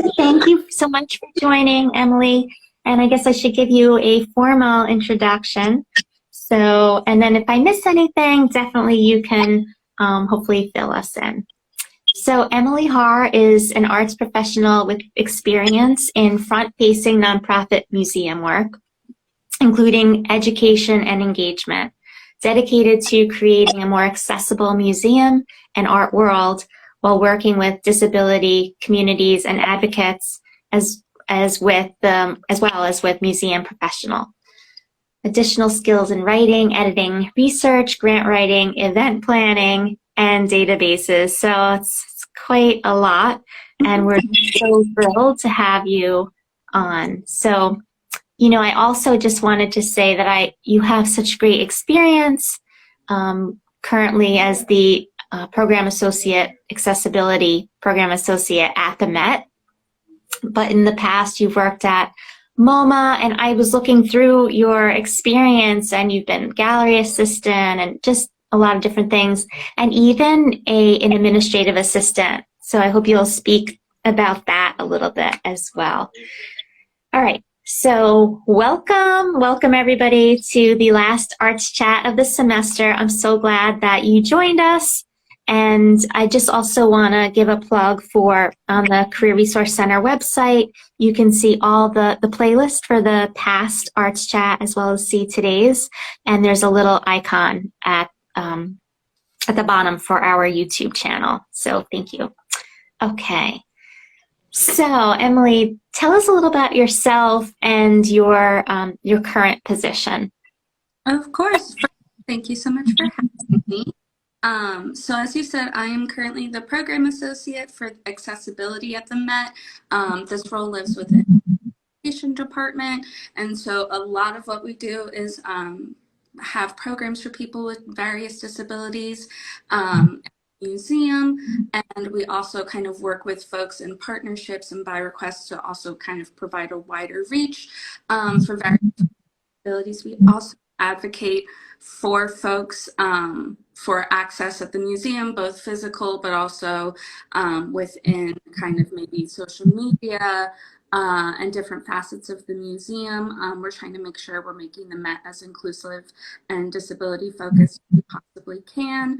So thank you so much for joining, Emily. And I guess I should give you a formal introduction. So, and then if I miss anything, definitely you can hopefully fill us in. So Emily Harr is an arts professional with experience in front-facing nonprofit museum work, including education and engagement, dedicated to creating a more accessible museum and art world while working with disability communities and advocates as well as with museum professional. Additional skills in writing, editing, research, grant writing, event planning, and databases. So it's quite a lot, and we're so thrilled to have you on. So, you know, I also just wanted to say that you have such great experience currently as the Program Associate, Accessibility Program Associate at the Met. But in the past, you've worked at MoMA, and I was looking through your experience, and you've been gallery assistant and just a lot of different things, and even an administrative assistant. So I hope you'll speak about that a little bit as well. All right. So welcome everybody to the last Arts Chat of the semester. I'm so glad that you joined us. And I just also want to give a plug for on the Career Resource Center website. You can see all the playlist for the past Arts Chat as well as see today's. And there's a little icon at the bottom for our YouTube channel. So thank you. Okay. So Emily, tell us a little about yourself and your current position. Of course. Thank you so much for having me. So as you said, I am currently the program associate for accessibility at the Met. This role lives within the education department, and so a lot of what we do is have programs for people with various disabilities at the museum, and we also kind of work with folks in partnerships and by request to also kind of provide a wider reach for various disabilities. We also advocate for folks for access at the museum, both physical, but also within kind of maybe social media and different facets of the museum. We're trying to make sure we're making the Met as inclusive and disability focused as we possibly can.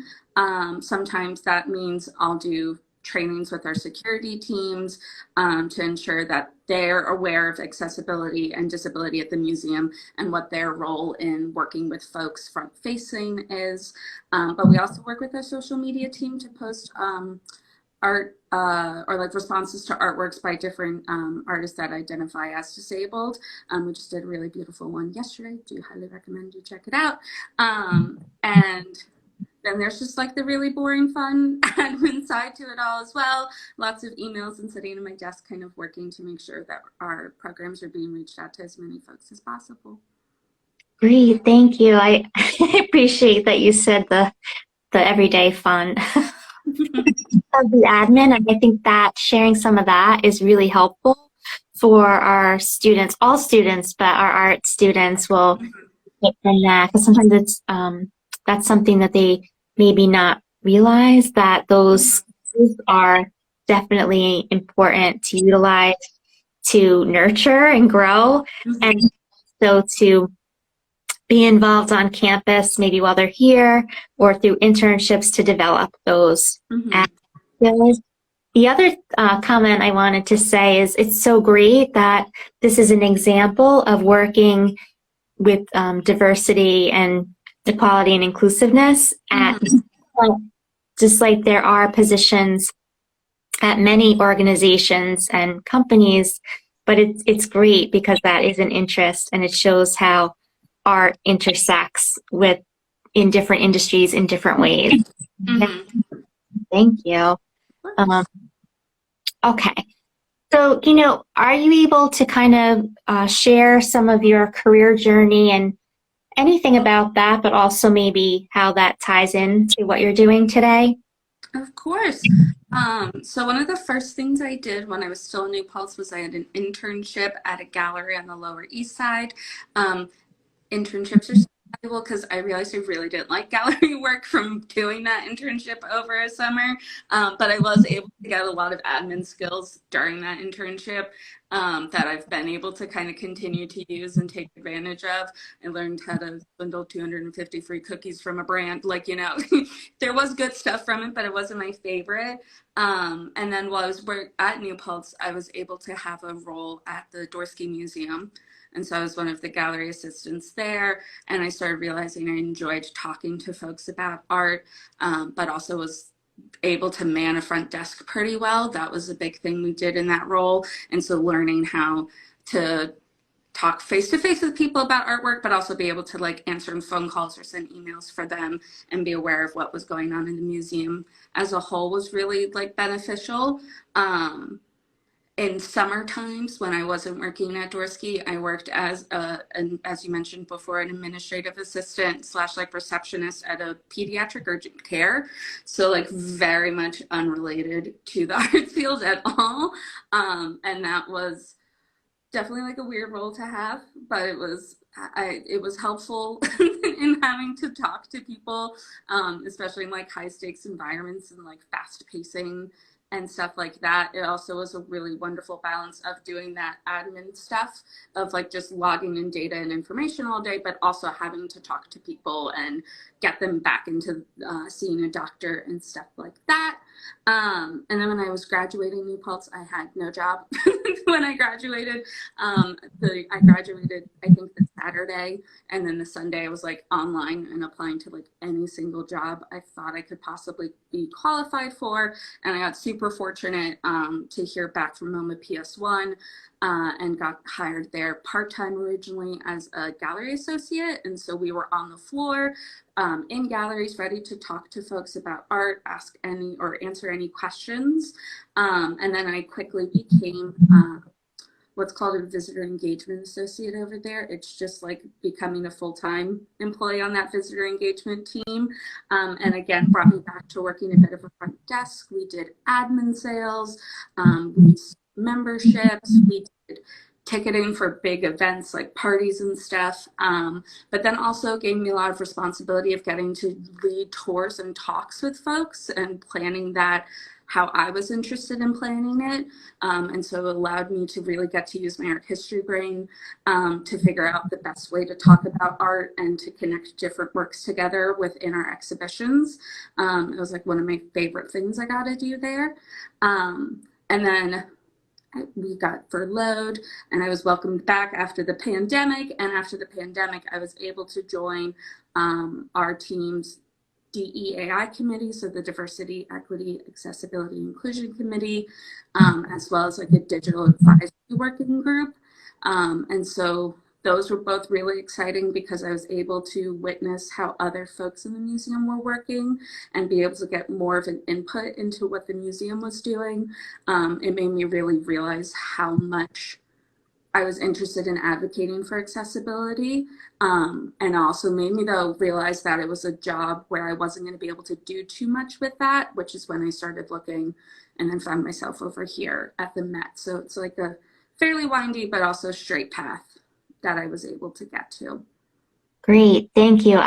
Sometimes that means I'll do trainings with our security teams to ensure that they're aware of accessibility and disability at the museum and what their role in working with folks front facing is. But we also work with our social media team to post art or like responses to artworks by different artists that identify as disabled. We just did a really beautiful one yesterday. Do highly recommend you check it out. And then there's just like the really boring fun admin side to it all as well. Lots of emails and sitting at my desk kind of working to make sure that our programs are being reached out to as many folks as possible. Great, thank you. I appreciate that you said the everyday fun of the admin, and I think that sharing some of that is really helpful for our students, all students, but our art students will get from that, because sometimes it's that's something that they maybe not realize, that those skills are definitely important to utilize to nurture and grow, and so to be involved on campus maybe while they're here or through internships to develop those skills. The other comment I wanted to say is it's so great that this is an example of working with diversity and equality and inclusiveness at just like there are positions at many organizations and companies, but it's great because that is an interest, and it shows how art intersects in different industries in different ways. Thank you. Okay. So, you know, are you able to kind of share some of your career journey and anything about that, but also maybe how that ties into what you're doing today? Of course. So one of the first things I did when I was still in New Paltz was I had an internship at a gallery on the Lower East Side. Internships are valuable because I realized I really didn't like gallery work from doing that internship over a summer. But I was able to get a lot of admin skills during that internship that I've been able to kind of continue to use and take advantage of. I learned how to bundle 250 free cookies from a brand. Like, you know, there was good stuff from it, but it wasn't my favorite. And then while I was at New Paltz, I was able to have a role at the Dorsky Museum. And so I was one of the gallery assistants there. And I started realizing I enjoyed talking to folks about art, but also was able to man a front desk pretty well. That was a big thing we did in that role. And so learning how to talk face to face with people about artwork, but also be able to like answer phone calls or send emails for them and be aware of what was going on in the museum as a whole was really like beneficial. In summer times when I wasn't working at Dorsky, I worked as as you mentioned before, an administrative assistant slash like receptionist at a pediatric urgent care. So like very much unrelated to the art field at all. And that was definitely like a weird role to have, but it was helpful in having to talk to people, especially in like high stakes environments and like fast pacing and stuff like that. It also was a really wonderful balance of doing that admin stuff of like just logging in data and information all day, but also having to talk to people and get them back into seeing a doctor and stuff like that. And then when I was graduating New Paltz, I had no job when I graduated. I graduated, I think, the Saturday, and then the Sunday I was like online and applying to like any single job I thought I could possibly be qualified for. And I got super fortunate to hear back from MoMA PS1 and got hired there part-time originally as a gallery associate. And so we were on the floor in galleries, ready to talk to folks about art, ask any or answer any questions. And then I quickly became what's called a visitor engagement associate over there. It's just like becoming a full-time employee on that visitor engagement team. And again, brought me back to working a bit of a front desk. We did admin sales, we did memberships, we did ticketing for big events like parties and stuff, but then also gave me a lot of responsibility of getting to lead tours and talks with folks and planning that how I was interested in planning it. And so it allowed me to really get to use my art history brain to figure out the best way to talk about art and to connect different works together within our exhibitions. It was like one of my favorite things I got to do there. And then we got furloughed and I was welcomed back after the pandemic. And after the pandemic, I was able to join our team's DEAI committee, so the Diversity, Equity, Accessibility, Inclusion Committee, as well as like a digital advisory working group. And so those were both really exciting because I was able to witness how other folks in the museum were working and be able to get more of an input into what the museum was doing. It made me really realize how much I was interested in advocating for accessibility, and also made me though realize that it was a job where I wasn't going to be able to do too much with that, which is when I started looking and then found myself over here at the Met. So it's like a fairly windy but also straight path that I was able to get to. Great, thank you.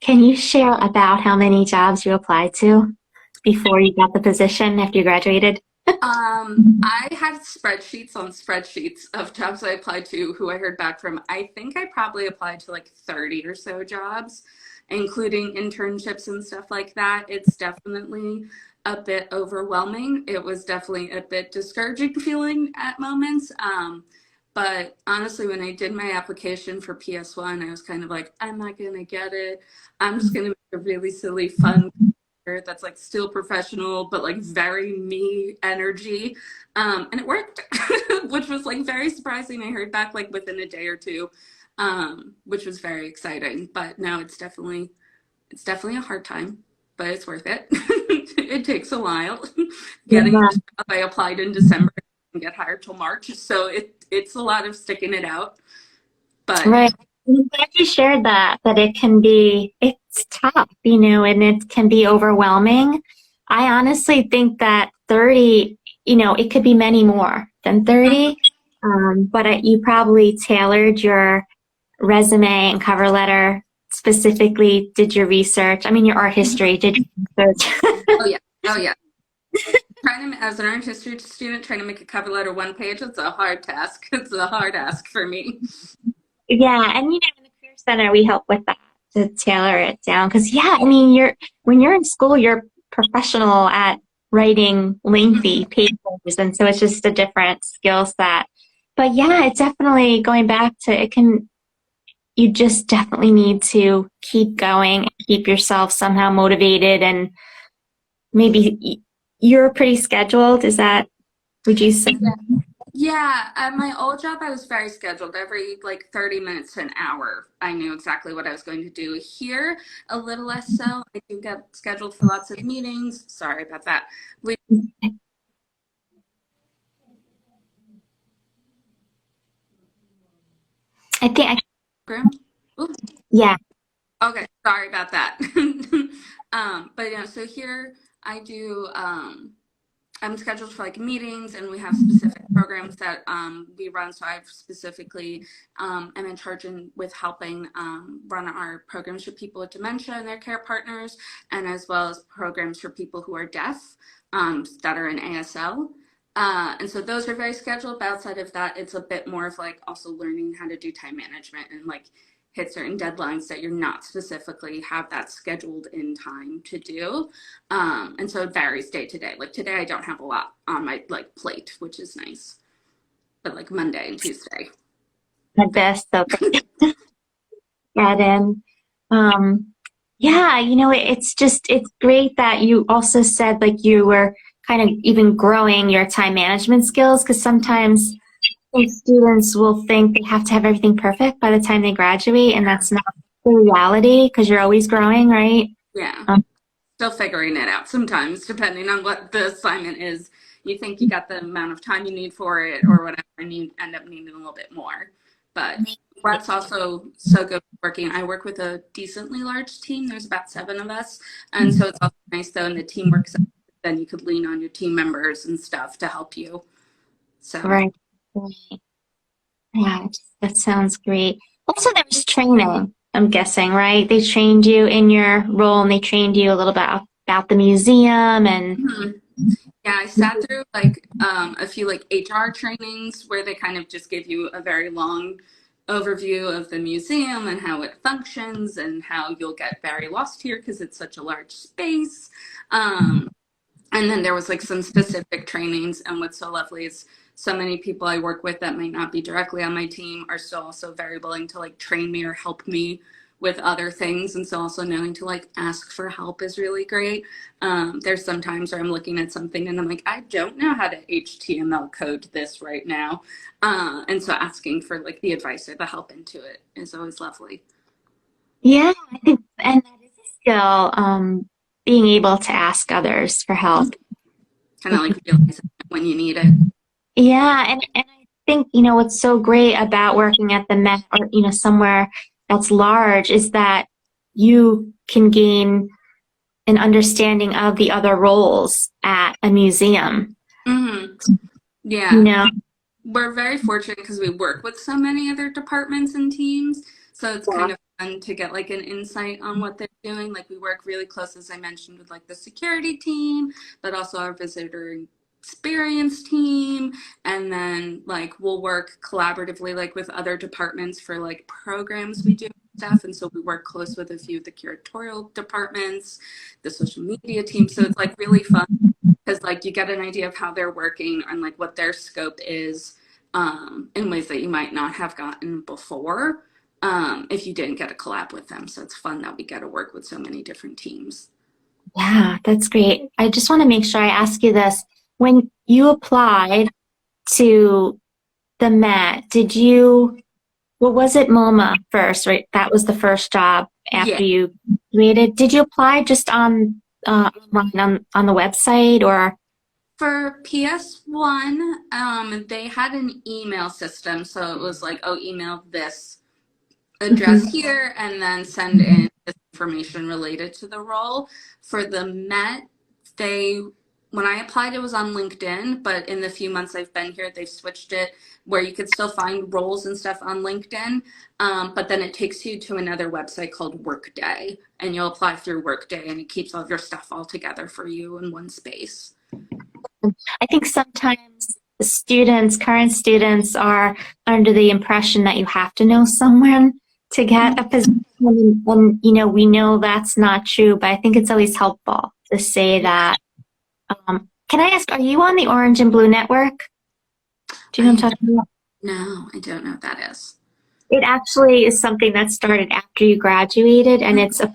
Can you share about how many jobs you applied to before you got the position after you graduated? I had spreadsheets on spreadsheets of jobs I applied to, who I heard back from. I think I probably applied to like 30 or so jobs, including internships and stuff like that. It's definitely a bit overwhelming. It was definitely a bit discouraging feeling at moments. But honestly, when I did my application for PS1, I was kind of like, I'm not going to get it. I'm just going to make a really silly, fun that's like still professional, but like very me energy. And it worked, which was like very surprising. I heard back like within a day or two, which was very exciting. But no, it's definitely a hard time, but it's worth it. It takes a while. Getting the job, I applied in December and get hired till March. So it's a lot of sticking it out. But right. I'm glad you shared that it's tough, and it can be overwhelming. I honestly think that 30, it could be many more than 30, but you probably tailored your resume and cover letter specifically did your research? I mean, your art history, did you research? Oh yeah. Oh yeah. As an art history student, trying to make a cover letter one page, it's a hard task. It's a hard ask for me. Yeah, and you know, in the Career Center, we help with that to tailor it down. Because yeah, I mean, when you're in school, you're professional at writing lengthy papers, and so it's just a different skill set. But yeah, it's definitely going back to it can. You just definitely need to keep going and keep yourself somehow motivated, and you're pretty scheduled. Is that? Would you say? Yeah, at my old job, I was very scheduled. Every like 30 minutes to an hour, I knew exactly what I was going to do. Here, a little less so. I do get scheduled for lots of meetings. Sorry about that. We I think I. Ooh, Yeah. okay, sorry about that. But yeah, so here I do. I'm scheduled for like meetings, and we have specific programs that we run. So I've specifically am in charge with helping run our programs for people with dementia and their care partners, and as well as programs for people who are deaf that are in ASL. And so those are very scheduled. But outside of that, it's a bit more of like also learning how to do time management and like hit certain deadlines that you're not specifically have that scheduled in time to do. And so it varies day to day. Like today, I don't have a lot on my like plate, which is nice. But like Monday and Tuesday, The best of that in. Um, yeah, you know, it's great that you also said like you were kind of even growing your time management skills because sometimes students will think they have to have everything perfect by the time they graduate, and that's not the reality because you're always growing, right? yeah, Um, still figuring it out sometimes, depending on what the assignment is. You think you got the amount of time you need for it or whatever, and you end up needing a little bit more. But what's also so good working, I work with a decently large team. There's about 7 of us. And so it's also nice though, and the team works, then you could lean on your team members and stuff to help you. So right. Right. Yeah, that sounds great. Also, there was training, I'm guessing, right? They trained you in your role and they trained you a little bit about the museum and mhm. Yeah, I sat through like a few like HR trainings where they kind of just give you a very long overview of the museum and how it functions and how you'll get very lost here because it's such a large space. Um, and then there was like some specific trainings, and what's so lovely is so many people I work with that might not be directly on my team are still also very willing to like train me or help me with other things. And so also knowing to like ask for help is really great. There's some times where I'm looking at something and I'm like, I don't know how to HTML code this right now. And so asking for like the advice or the help into it is always lovely. yeah, I think, and that is a skill, being able to ask others for help. Kind of like realizing when you need it. Yeah, and I think, you know, what's so great about working at the Met or, you know, somewhere that's large is that you can gain an understanding of the other roles at a museum, Hmm. you Yeah. know? We're very fortunate because we work with so many other departments and teams. So it's Yeah. kind of fun to get like an insight on what they're doing. Like we work really close, as I mentioned, with like the security team, but also our visitor experience team. And then like we'll work collaboratively like with other departments for like programs we do stuff. And so we work close with a few of the curatorial departments, the social media team. So it's like really fun because like you get an idea of how they're working and like what their scope is in ways that you might not have gotten before if you didn't get a collab with them. So it's fun that we get to work with so many different teams. Yeah, that's great. I just want to make sure I ask you this. When you applied to the Met, what was it, MoMA first, right? That was the first job Yeah. after you graduated. Did you apply just online on the website or? For PS1, they had an email system. So it was like, oh, email this address Mhm. here and then send in this information related to the role. For the Met, they when I applied, it was on LinkedIn, but in the few months I've been here, they've switched it where you could still find roles and stuff on LinkedIn. But then it takes you to another website called Workday, and you'll apply through Workday, and it keeps all of your stuff all together for you in one space. I think sometimes the students, current students, are under the impression that you have to know someone to get a position. And, you know, we know that's not true, but I think it's always helpful to say that. Can I ask, are you on the Orange and Blue Network? Do you know what I'm talking about? No, I don't know what that is. It actually is something that started after you graduated, and it's a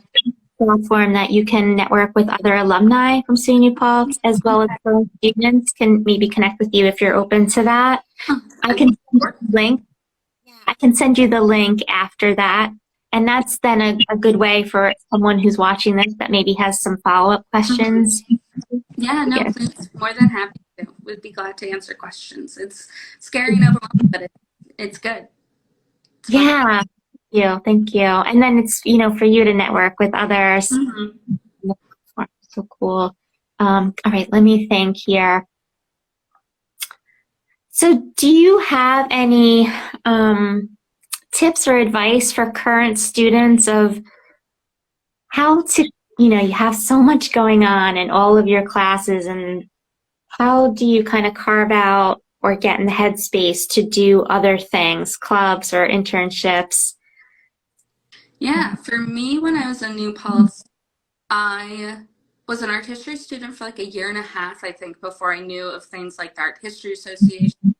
platform that you can network with other alumni from SUNY New Paltz, as well as current students can maybe connect with you if you're open to that. I can send you the link. I can send you the link after that. And that's then a good way for someone who's watching this that maybe has some follow-up questions. Yeah, no, please. More than happy to. We'd be glad to answer questions. It's scary and overwhelming, but it's good. It's fun. Yeah, thank you. And then it's, you know, for you to network with others. Mm-hmm. So cool. All right, let me think here. So do you have any tips or advice for current students of how to, you know, you have so much going on in all of your classes, and how do you kind of carve out or get in the headspace to do other things, clubs or internships? Yeah, for me, when I was in New Paltz, I was an art history student for like a year and a half, I think, before I knew of things like the Art History Association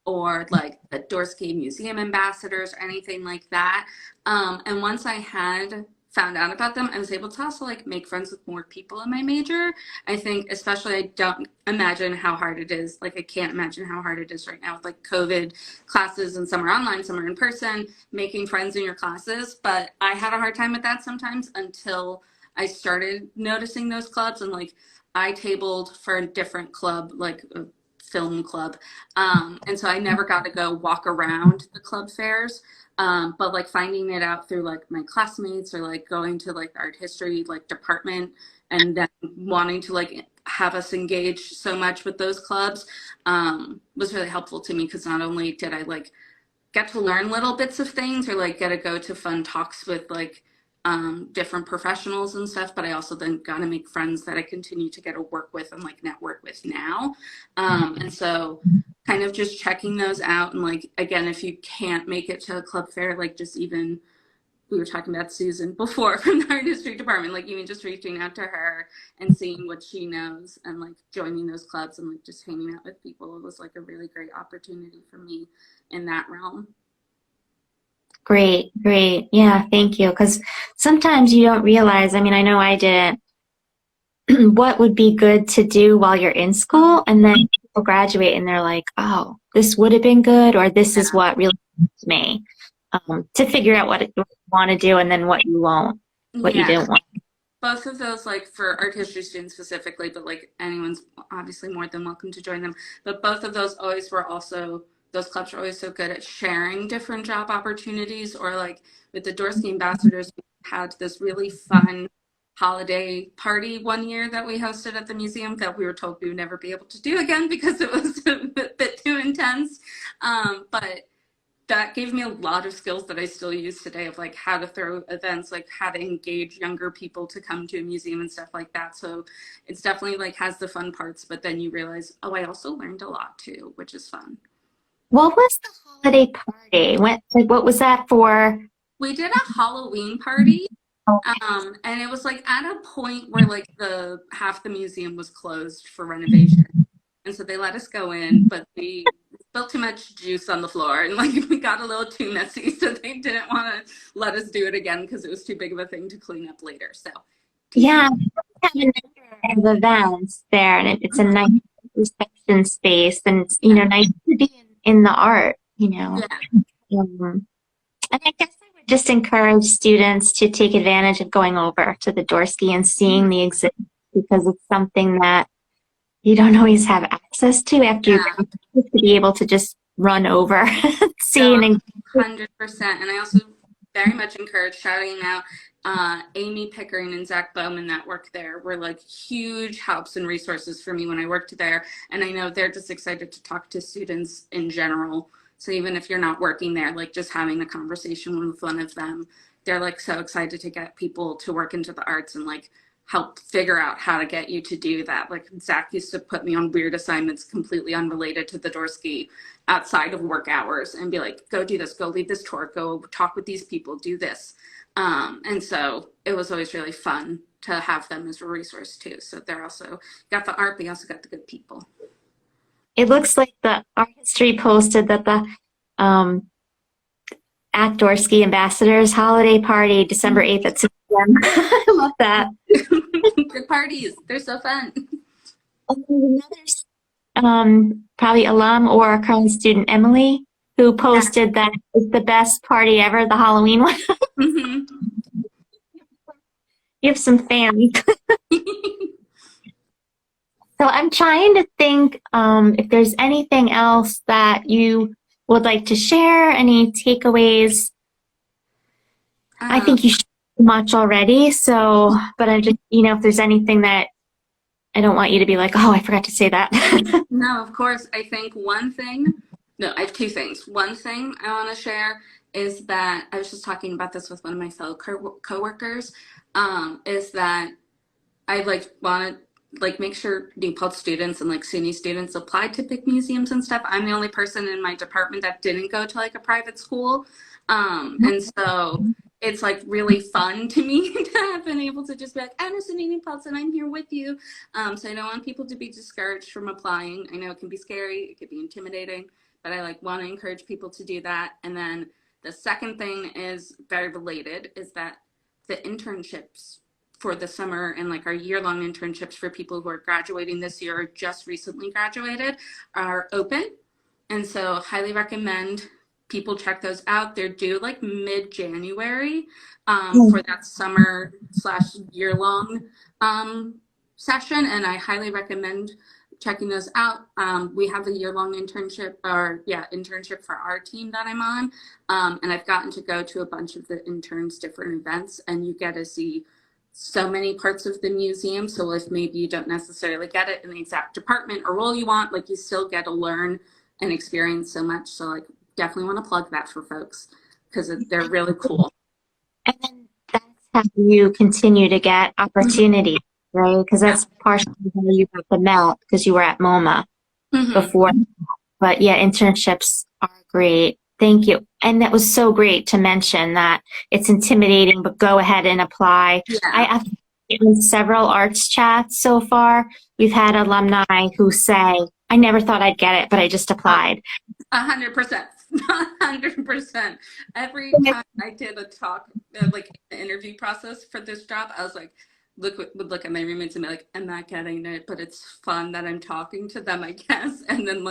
or like the Dorsky Museum ambassadors or anything like that. And once I had found out about them, I was able to also like make friends with more people in my major. I think especially I don't imagine how hard it is. Like I can't imagine how hard it is right now with like COVID classes, and some are online, some are in person, making friends in your classes. But I had a hard time with that sometimes until I started noticing those clubs, and like I tabled for a different club, like a film club. And so I never got to go walk around the club fairs. But like finding it out through like my classmates, or like going to like the art history like department, and then wanting to like have us engage so much with those clubs was really helpful to me, because not only did I like get to learn little bits of things, or like get to go to fun talks with like different professionals and stuff, but I also then got to make friends that I continue to get to work with and like network with now. And so kind of just checking those out, and like again, if you can't make it to a club fair, like just even, we were talking about Susan before from the art history department, like even just reaching out to her and seeing what she knows, and like joining those clubs and like just hanging out with people, it was like a really great opportunity for me in that realm. Great, great. Yeah, thank you. Because sometimes you don't realize, I mean, I know I didn't, what would be good to do while you're in school, and then people graduate and they're like, oh, this would have been good, or this is what really helped me, to figure out what you want to do and then what you won't, what you Yeah. didn't want. Both of those, like for art history students specifically, but like anyone's obviously more than welcome to join them. But both of those always were also, those clubs are always so good at sharing different job opportunities. Or like with the Dorsky ambassadors, we had this really fun holiday party one year that we hosted at the museum that we were told we would never be able to do again because it was a bit too intense. But that gave me a lot of skills that I still use today, of like how to throw events, like how to engage younger people to come to a museum and stuff like that. So it's definitely like has the fun parts, but then you realize, oh, I also learned a lot too, which is fun. What was the holiday party? What was that for? We did a Halloween party. Okay. And it was like at a point where like the half the museum was closed for renovation. And so they let us go in, but we spilled too much juice on the floor, and like we got a little too messy. So they didn't want to let us do it again because it was too big of a thing to clean up later. So Yeah, we have a number of events there, and it's a nice reception space, and it's, you know, nice to be in the art, you know. yeah. And I guess I would just encourage students to take advantage of going over to the Dorsky and seeing the exhibit, because it's something that you don't always have access to after you Yeah. graduate, to be able to just run over, see No, an exhibit. 100%. And I also very much encourage shouting out Amy Pickering and Zach Bowman that work there were like huge helps and resources for me when I worked there. And I know they're just excited to talk to students in general. So even if you're not working there, like just having a conversation with one of them, they're like so excited to get people to work into the arts and like help figure out how to get you to do that. Like Zach used to put me on weird assignments completely unrelated to the Dorsky outside of work hours and be like, go do this, go lead this tour, go talk with these people, do this. And so it was always really fun to have them as a resource too. So they're also got the art, but you also got the good people. It looks like the art history posted that the at Dorsky Ambassadors holiday party, December 8th at 6 p.m. I love that. Good parties. They're so fun. And another probably alum or a current student, Emily, who posted that it's the best party ever, the Halloween one. Mm-hmm. You have some fans. So I'm trying to think if there's anything else that you would like to share, any takeaways. I think you shared much already. So, but I just, if there's anything that I don't want you to be like, oh, I forgot to say that. No, of course. I think I have two things. One thing I want to share is that I was just talking about this with one of my fellow coworkers, is that I want to make sure DePaul students and SUNY students apply to pick museums and stuff. I'm the only person in my department that didn't go to a private school. And so it's really fun to me to have been able to just be like, I'm a SUNY DePaul and I'm here with you. So I don't want people to be discouraged from applying. I know it can be scary, it can be intimidating, but I want to encourage people to do that. And then the second thing is very related, is that the internships for the summer and our year-long internships for people who are graduating this year or just recently graduated are open. And so highly recommend people check those out. They're due mid-January for that summer / year-long session. And I highly recommend checking those out. We have a year-long internship for our team that I'm on. And I've gotten to go to a bunch of the interns' different events, and you get to see so many parts of the museum. So if maybe you don't necessarily get it in the exact department or role you want, you still get to learn and experience so much. So definitely want to plug that for folks because they're really cool. And then that's how you continue to get opportunity, right? Because that's partially how you got the Met, because you were at MoMA before. But yeah, internships are great. Thank you. And that was so great to mention that it's intimidating, but go ahead and apply. Yeah. I've in several arts chats so far. We've had alumni who say, I never thought I'd get it, but I just applied. 100%. 100%. Every time I did a talk, the interview process for this job, I was would look at my roommates and be like, I'm not getting it, but it's fun that I'm talking to them, I guess. And then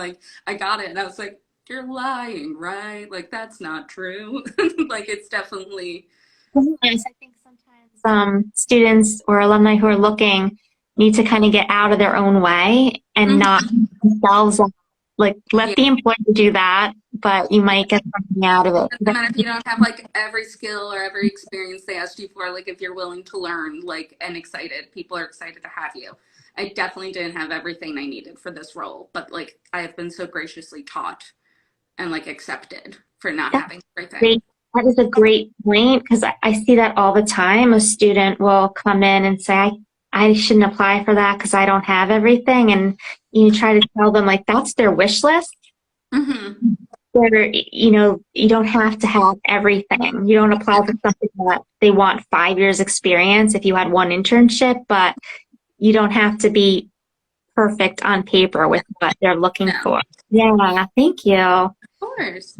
I got it and I was like, you're lying, right? That's not true. It's definitely. Yes, I think sometimes students or alumni who are looking need to kind of get out of their own way and not themselves. Let the employer do that, but you might get something out of it. Doesn't matter if you don't have every skill or every experience they asked you for. If you're willing to learn, and excited, people are excited to have you. I definitely didn't have everything I needed for this role, but I have been so graciously taught and accepted for not having everything. Great. That is a great point, because I see that all the time. A student will come in and say, I shouldn't apply for that because I don't have everything. And you try to tell them that's their wish list. Mm-hmm. Where, you don't have to have everything. You don't apply for something that they want 5 years experience if you had one internship, but you don't have to be perfect on paper with what they're looking for. Yeah, thank you. Of course.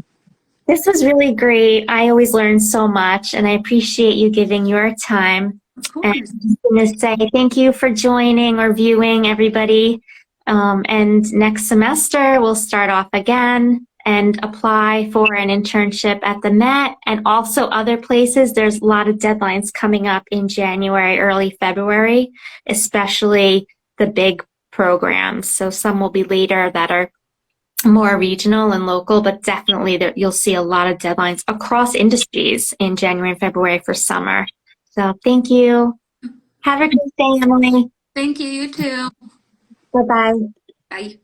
This was really great. I always learn so much, and I appreciate you giving your time. Of course. And I'm just going to say thank you for joining or viewing, everybody. And next semester, we'll start off again and apply for an internship at the Met and also other places. There's a lot of deadlines coming up in January, early February, especially the big programs. So some will be later that are more regional and local, but definitely that you'll see a lot of deadlines across industries in January and February for summer. So thank you. Have a great day, Emily. Thank you, you too. Bye-bye. Bye.